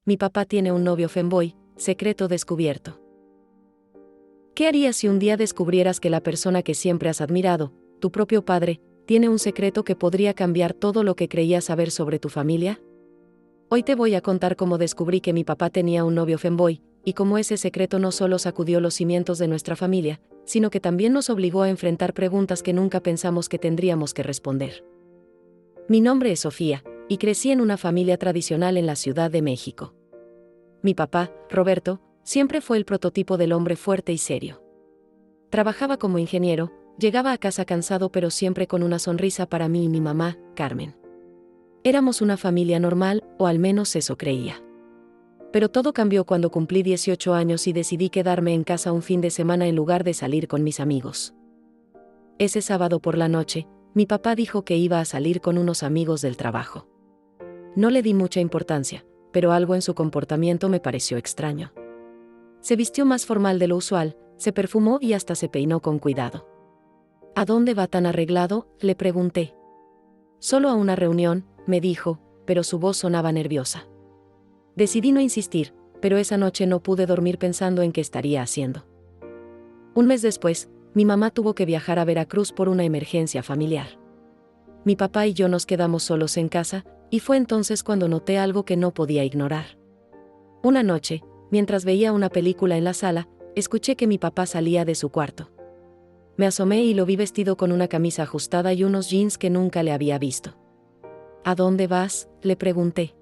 Mi papá tiene un novio femboy, secreto descubierto. ¿Qué harías si un día descubrieras que la persona que siempre has admirado, tu propio padre, tiene un secreto que podría cambiar todo lo que creías saber sobre tu familia? Hoy te voy a contar cómo descubrí que mi papá tenía un novio femboy, y cómo ese secreto no solo sacudió los cimientos de nuestra familia, sino que también nos obligó a enfrentar preguntas que nunca pensamos que tendríamos que responder. Mi nombre es Sofía, y crecí en una familia tradicional en la Ciudad de México. Mi papá, Roberto, siempre fue el prototipo del hombre fuerte y serio. Trabajaba como ingeniero, llegaba a casa cansado pero siempre con una sonrisa para mí y mi mamá, Carmen. Éramos una familia normal, o al menos eso creía. Pero todo cambió cuando cumplí 18 años y decidí quedarme en casa un fin de semana en lugar de salir con mis amigos. Ese sábado por la noche, mi papá dijo que iba a salir con unos amigos del trabajo. No le di mucha importancia, pero algo en su comportamiento me pareció extraño. Se vistió más formal de lo usual, se perfumó y hasta se peinó con cuidado. ¿A dónde va tan arreglado?, le pregunté. Solo a una reunión, me dijo, pero su voz sonaba nerviosa. Decidí no insistir, pero esa noche no pude dormir pensando en qué estaría haciendo. Un mes después, mi mamá tuvo que viajar a Veracruz por una emergencia familiar. Mi papá y yo nos quedamos solos en casa, y fue entonces cuando noté algo que no podía ignorar. Una noche, mientras veía una película en la sala, escuché que mi papá salía de su cuarto. Me asomé y lo vi vestido con una camisa ajustada y unos jeans que nunca le había visto. ¿A dónde vas?, le pregunté.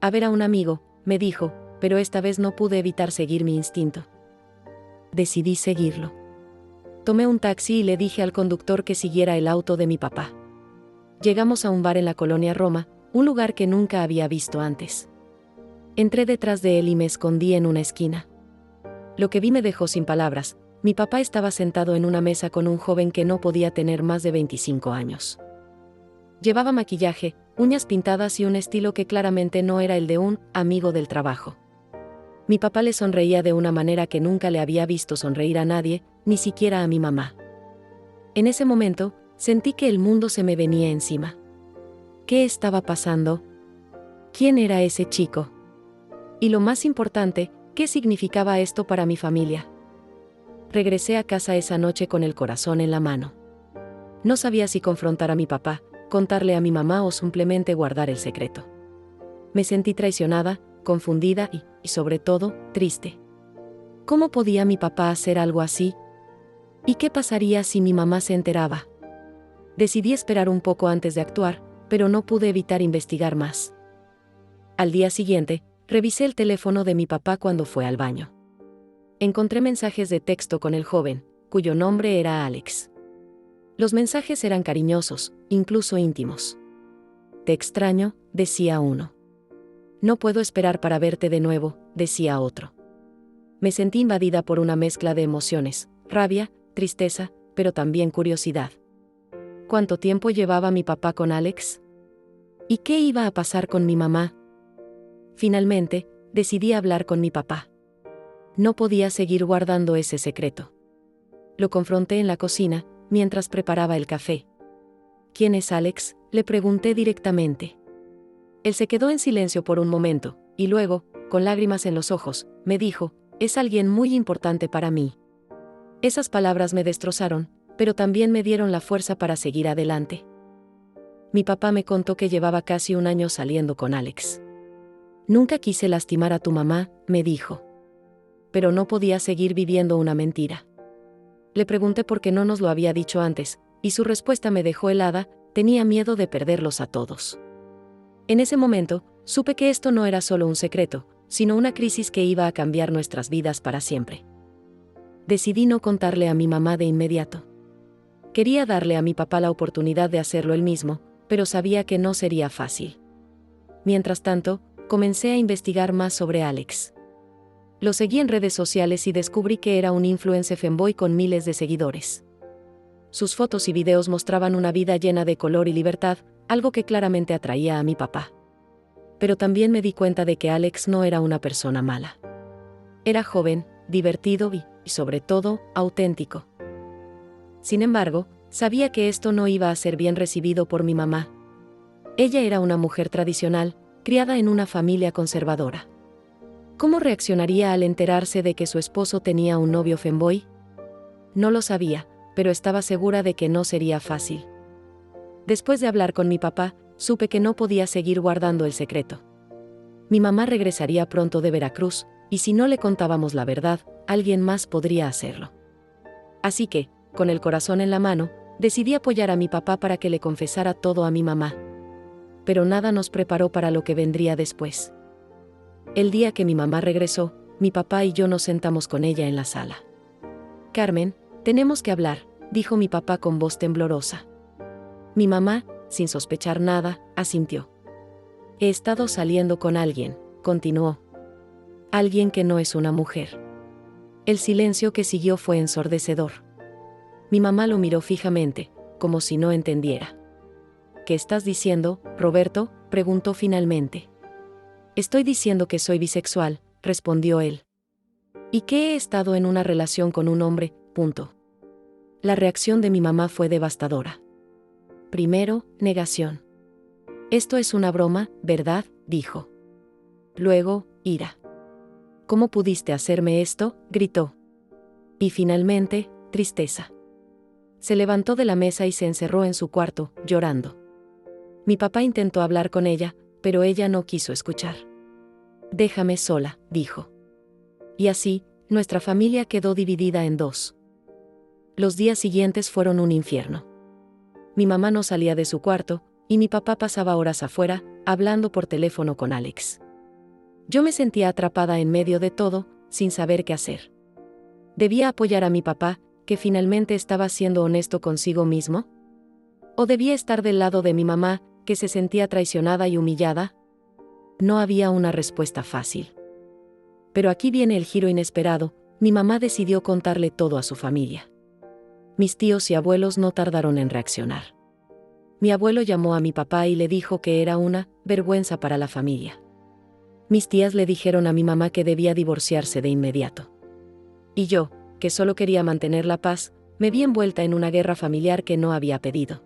A ver a un amigo, me dijo, pero esta vez no pude evitar seguir mi instinto. Decidí seguirlo. Tomé un taxi y le dije al conductor que siguiera el auto de mi papá. Llegamos a un bar en la colonia Roma, un lugar que nunca había visto antes. Entré detrás de él y me escondí en una esquina. Lo que vi me dejó sin palabras. Mi papá estaba sentado en una mesa con un joven que no podía tener más de 25 años. Llevaba maquillaje, uñas pintadas y un estilo que claramente no era el de un amigo del trabajo. Mi papá le sonreía de una manera que nunca le había visto sonreír a nadie, ni siquiera a mi mamá. En ese momento, sentí que el mundo se me venía encima. ¿Qué estaba pasando? ¿Quién era ese chico? Y lo más importante, ¿qué significaba esto para mi familia? Regresé a casa esa noche con el corazón en la mano. No sabía si confrontar a mi papá, contarle a mi mamá o simplemente guardar el secreto. Me sentí traicionada, confundida y sobre todo, triste. ¿Cómo podía mi papá hacer algo así? ¿Y qué pasaría si mi mamá se enteraba? Decidí esperar un poco antes de actuar, pero no pude evitar investigar más. Al día siguiente, revisé el teléfono de mi papá cuando fue al baño. Encontré mensajes de texto con el joven, cuyo nombre era Alex. Los mensajes eran cariñosos, incluso íntimos. Te extraño, decía uno. No puedo esperar para verte de nuevo, decía otro. Me sentí invadida por una mezcla de emociones, rabia, tristeza, pero también curiosidad. ¿Cuánto tiempo llevaba mi papá con Alex? ¿Y qué iba a pasar con mi mamá? Finalmente, decidí hablar con mi papá. No podía seguir guardando ese secreto. Lo confronté en la cocina, mientras preparaba el café. ¿Quién es Alex?, le pregunté directamente. Él se quedó en silencio por un momento, y luego, con lágrimas en los ojos, me dijo, es alguien muy importante para mí. Esas palabras me destrozaron, pero también me dieron la fuerza para seguir adelante. Mi papá me contó que llevaba casi un año saliendo con Alex. Nunca quise lastimar a tu mamá, me dijo. Pero no podía seguir viviendo una mentira. Le pregunté por qué no nos lo había dicho antes, y su respuesta me dejó helada, tenía miedo de perderlos a todos. En ese momento, supe que esto no era solo un secreto, sino una crisis que iba a cambiar nuestras vidas para siempre. Decidí no contarle a mi mamá de inmediato. Quería darle a mi papá la oportunidad de hacerlo él mismo, pero sabía que no sería fácil. Mientras tanto, comencé a investigar más sobre Alex. Lo seguí en redes sociales y descubrí que era un influencer femboy con miles de seguidores. Sus fotos y videos mostraban una vida llena de color y libertad, algo que claramente atraía a mi papá. Pero también me di cuenta de que Alex no era una persona mala. Era joven, divertido y, sobre todo, auténtico. Sin embargo, sabía que esto no iba a ser bien recibido por mi mamá. Ella era una mujer tradicional, criada en una familia conservadora. ¿Cómo reaccionaría al enterarse de que su esposo tenía un novio femboy? No lo sabía, pero estaba segura de que no sería fácil. Después de hablar con mi papá, supe que no podía seguir guardando el secreto. Mi mamá regresaría pronto de Veracruz, y si no le contábamos la verdad, alguien más podría hacerlo. Así que, con el corazón en la mano, decidí apoyar a mi papá para que le confesara todo a mi mamá. Pero nada nos preparó para lo que vendría después. El día que mi mamá regresó, mi papá y yo nos sentamos con ella en la sala. «Carmen, tenemos que hablar», dijo mi papá con voz temblorosa. Mi mamá, sin sospechar nada, asintió. «He estado saliendo con alguien», continuó. «Alguien que no es una mujer». El silencio que siguió fue ensordecedor. Mi mamá lo miró fijamente, como si no entendiera. «¿Qué estás diciendo, Roberto?», preguntó finalmente. «Estoy diciendo que soy bisexual», respondió él. «Y que he estado en una relación con un hombre, punto». La reacción de mi mamá fue devastadora. Primero, negación. «Esto es una broma, ¿verdad?», dijo. Luego, ira. «¿Cómo pudiste hacerme esto?», gritó. Y finalmente, tristeza. Se levantó de la mesa y se encerró en su cuarto, llorando. Mi papá intentó hablar con ella, pero ella no quiso escuchar. «Déjame sola», dijo. Y así, nuestra familia quedó dividida en dos. Los días siguientes fueron un infierno. Mi mamá no salía de su cuarto, y mi papá pasaba horas afuera, hablando por teléfono con Alex. Yo me sentía atrapada en medio de todo, sin saber qué hacer. ¿Debía apoyar a mi papá, que finalmente estaba siendo honesto consigo mismo? ¿O debía estar del lado de mi mamá, que se sentía traicionada y humillada? No había una respuesta fácil. Pero aquí viene el giro inesperado. Mi mamá decidió contarle todo a su familia. Mis tíos y abuelos no tardaron en reaccionar. Mi abuelo llamó a mi papá y le dijo que era una vergüenza para la familia. Mis tías le dijeron a mi mamá que debía divorciarse de inmediato. Y yo, que solo quería mantener la paz, me vi envuelta en una guerra familiar que no había pedido.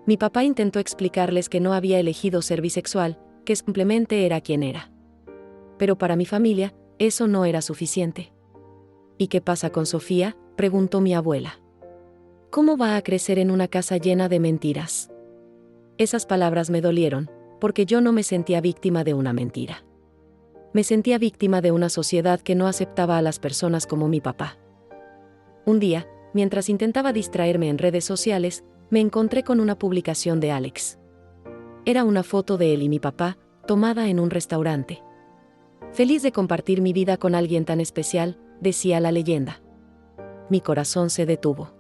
Mi papá intentó explicarles que no había elegido ser bisexual, que simplemente era quien era. Pero para mi familia, eso no era suficiente. «¿Y qué pasa con Sofía?», preguntó mi abuela. «¿Cómo va a crecer en una casa llena de mentiras?». Esas palabras me dolieron, porque yo no me sentía víctima de una mentira. Me sentía víctima de una sociedad que no aceptaba a las personas como mi papá. Un día, mientras intentaba distraerme en redes sociales, me encontré con una publicación de Alex. Era una foto de él y mi papá, tomada en un restaurante. «Feliz de compartir mi vida con alguien tan especial», decía la leyenda. Mi corazón se detuvo.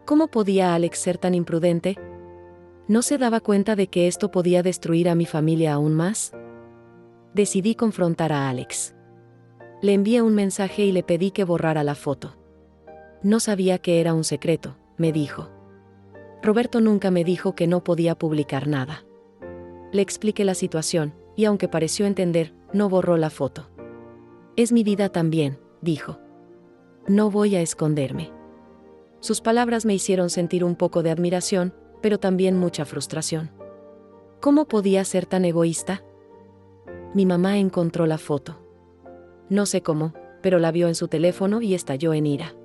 ¿Cómo podía Alex ser tan imprudente? ¿No se daba cuenta de que esto podía destruir a mi familia aún más? Decidí confrontar a Alex. Le envié un mensaje y le pedí que borrara la foto. «No sabía que era un secreto», me dijo. «Roberto nunca me dijo que no podía publicar nada». Le expliqué la situación, y aunque pareció entender, no borró la foto. «Es mi vida también», dijo. «No voy a esconderme». Sus palabras me hicieron sentir un poco de admiración, pero también mucha frustración. ¿Cómo podía ser tan egoísta? Mi mamá encontró la foto. No sé cómo, pero la vio en su teléfono y estalló en ira.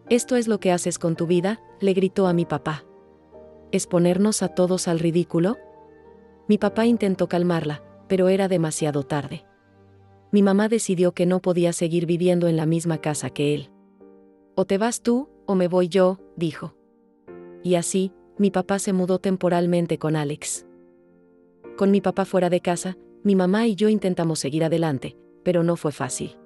«¿Esto es lo que haces con tu vida?», le gritó a mi papá. «¿Es ponernos a todos al ridículo?». Mi papá intentó calmarla, pero era demasiado tarde. Mi mamá decidió que no podía seguir viviendo en la misma casa que él. «O te vas tú, o me voy yo», dijo. Y así, mi papá se mudó temporalmente con Alex. Con mi papá fuera de casa, mi mamá y yo intentamos seguir adelante, pero no fue fácil.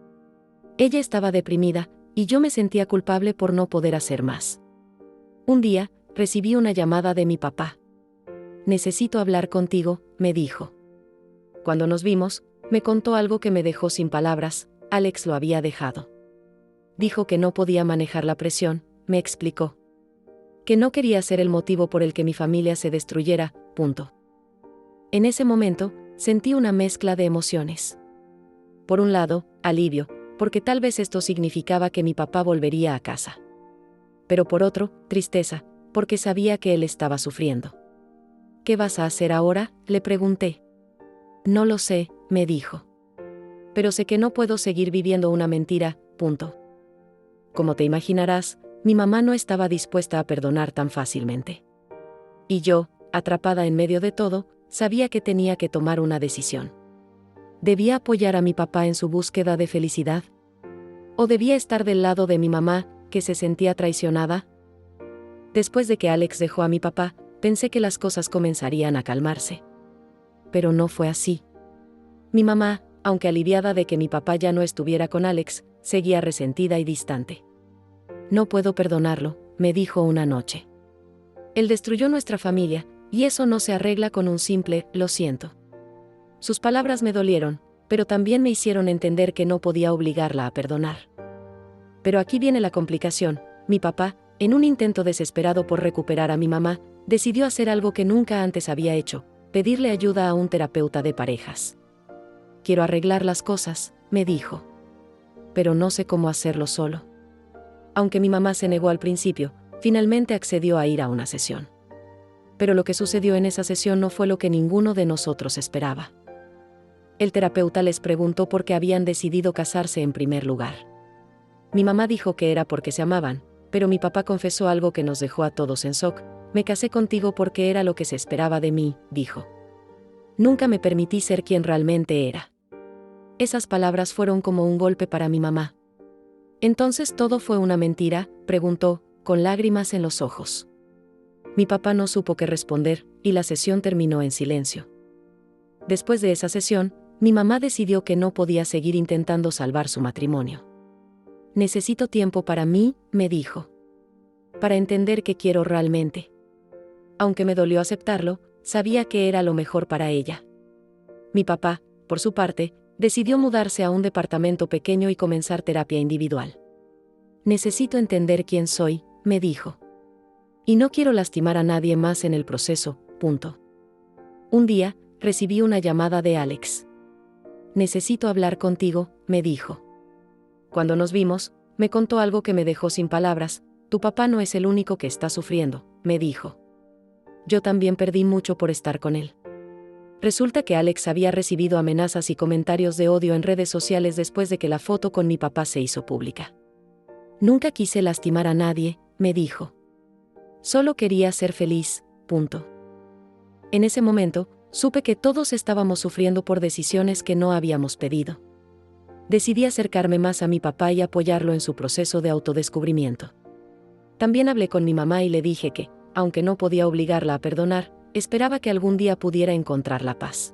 Ella estaba deprimida, y yo me sentía culpable por no poder hacer más. Un día, recibí una llamada de mi papá. «Necesito hablar contigo», me dijo. Cuando nos vimos, me contó algo que me dejó sin palabras. Alex lo había dejado. Dijo que no podía manejar la presión, me explicó. Que no quería ser el motivo por el que mi familia se destruyera, punto. En ese momento, sentí una mezcla de emociones. Por un lado, alivio, porque tal vez esto significaba que mi papá volvería a casa. Pero por otro, tristeza, porque sabía que él estaba sufriendo. «¿Qué vas a hacer ahora?», le pregunté. «No lo sé», me dijo. pero sé que no puedo seguir viviendo una mentira, punto. Como te imaginarás, mi mamá no estaba dispuesta a perdonar tan fácilmente. Y yo, atrapada en medio de todo, sabía que tenía que tomar una decisión. ¿Debía apoyar a mi papá en su búsqueda de felicidad? ¿O debía estar del lado de mi mamá, que se sentía traicionada? Después de que Alex dejó a mi papá, pensé que las cosas comenzarían a calmarse. Pero no fue así. Mi mamá, aunque aliviada de que mi papá ya no estuviera con Alex, seguía resentida y distante. No puedo perdonarlo, me dijo una noche. Él destruyó nuestra familia, y eso no se arregla con un simple "lo siento". Sus palabras me dolieron, pero también me hicieron entender que no podía obligarla a perdonar. Pero aquí viene la complicación. Mi papá, en un intento desesperado por recuperar a mi mamá, decidió hacer algo que nunca antes había hecho: pedirle ayuda a un terapeuta de parejas. Quiero arreglar las cosas, me dijo. Pero no sé cómo hacerlo solo. Aunque mi mamá se negó al principio, finalmente accedió a ir a una sesión. Pero lo que sucedió en esa sesión no fue lo que ninguno de nosotros esperaba. El terapeuta les preguntó por qué habían decidido casarse en primer lugar. Mi mamá dijo que era porque se amaban, pero mi papá confesó algo que nos dejó a todos en shock: me casé contigo porque era lo que se esperaba de mí, dijo. Nunca me permití ser quien realmente era. Esas palabras fueron como un golpe para mi mamá. ¿Entonces todo fue una mentira?, preguntó, con lágrimas en los ojos. Mi papá no supo qué responder, y la sesión terminó en silencio. Después de esa sesión, mi mamá decidió que no podía seguir intentando salvar su matrimonio. Necesito tiempo para mí, me dijo. Para entender qué quiero realmente. Aunque me dolió aceptarlo, sabía que era lo mejor para ella. Mi papá, por su parte, decidió mudarse a un departamento pequeño y comenzar terapia individual. Necesito entender quién soy, me dijo. Y no quiero lastimar a nadie más en el proceso, punto. Un día, recibí una llamada de Alex. Necesito hablar contigo, me dijo. Cuando nos vimos, me contó algo que me dejó sin palabras. Tu papá no es el único que está sufriendo, me dijo. Yo también perdí mucho por estar con él. Resulta que Alex había recibido amenazas y comentarios de odio en redes sociales después de que la foto con mi papá se hizo pública. Nunca quise lastimar a nadie, me dijo. Solo quería ser feliz, punto. En ese momento, supe que todos estábamos sufriendo por decisiones que no habíamos pedido. Decidí acercarme más a mi papá y apoyarlo en su proceso de autodescubrimiento. También hablé con mi mamá y le dije que, aunque no podía obligarla a perdonar, esperaba que algún día pudiera encontrar la paz.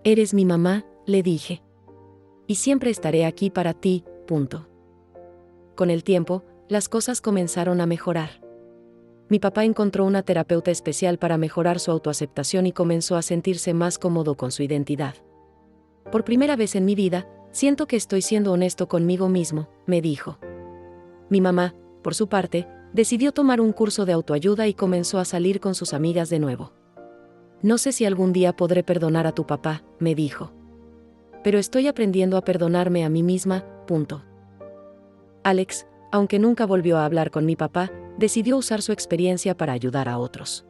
Eres mi mamá, le dije. Y siempre estaré aquí para ti, punto. Con el tiempo, las cosas comenzaron a mejorar. Mi papá encontró una terapeuta especial para mejorar su autoaceptación y comenzó a sentirse más cómodo con su identidad. Por primera vez en mi vida, siento que estoy siendo honesto conmigo mismo, me dijo. Mi mamá, por su parte, decidió tomar un curso de autoayuda y comenzó a salir con sus amigas de nuevo. No sé si algún día podré perdonar a tu papá, me dijo. Pero estoy aprendiendo a perdonarme a mí misma, punto. Alex, aunque nunca volvió a hablar con mi papá, decidió usar su experiencia para ayudar a otros.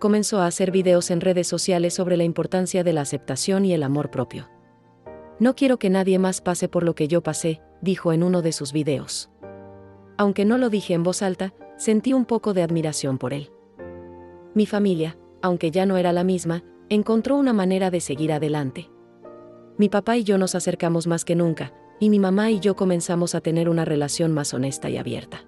Comenzó a hacer videos en redes sociales sobre la importancia de la aceptación y el amor propio. No quiero que nadie más pase por lo que yo pasé, dijo en uno de sus videos. Aunque no lo dije en voz alta, sentí un poco de admiración por él. Mi familia, aunque ya no era la misma, encontró una manera de seguir adelante. Mi papá y yo nos acercamos más que nunca, y mi mamá y yo comenzamos a tener una relación más honesta y abierta.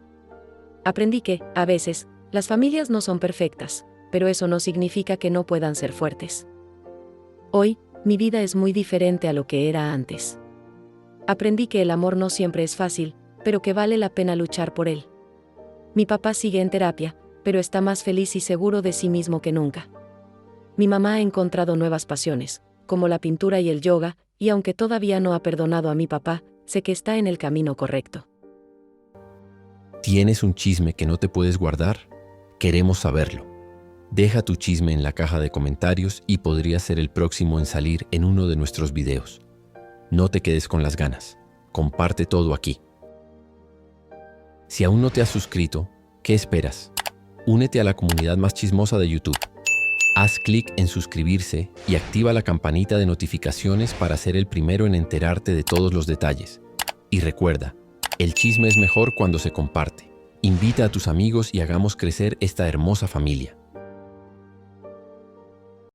Aprendí que, a veces, las familias no son perfectas, pero eso no significa que no puedan ser fuertes. Hoy, mi vida es muy diferente a lo que era antes. Aprendí que el amor no siempre es fácil, pero que vale la pena luchar por él. Mi papá sigue en terapia, pero está más feliz y seguro de sí mismo que nunca. Mi mamá ha encontrado nuevas pasiones, como la pintura y el yoga, y aunque todavía no ha perdonado a mi papá, sé que está en el camino correcto. ¿Tienes un chisme que no te puedes guardar? Queremos saberlo. Deja tu chisme en la caja de comentarios y podrías ser el próximo en salir en uno de nuestros videos. No te quedes con las ganas. Comparte todo aquí. Si aún no te has suscrito, ¿qué esperas? Únete a la comunidad más chismosa de YouTube. Haz clic en suscribirse y activa la campanita de notificaciones para ser el primero en enterarte de todos los detalles. Y recuerda, el chisme es mejor cuando se comparte. Invita a tus amigos y hagamos crecer esta hermosa familia.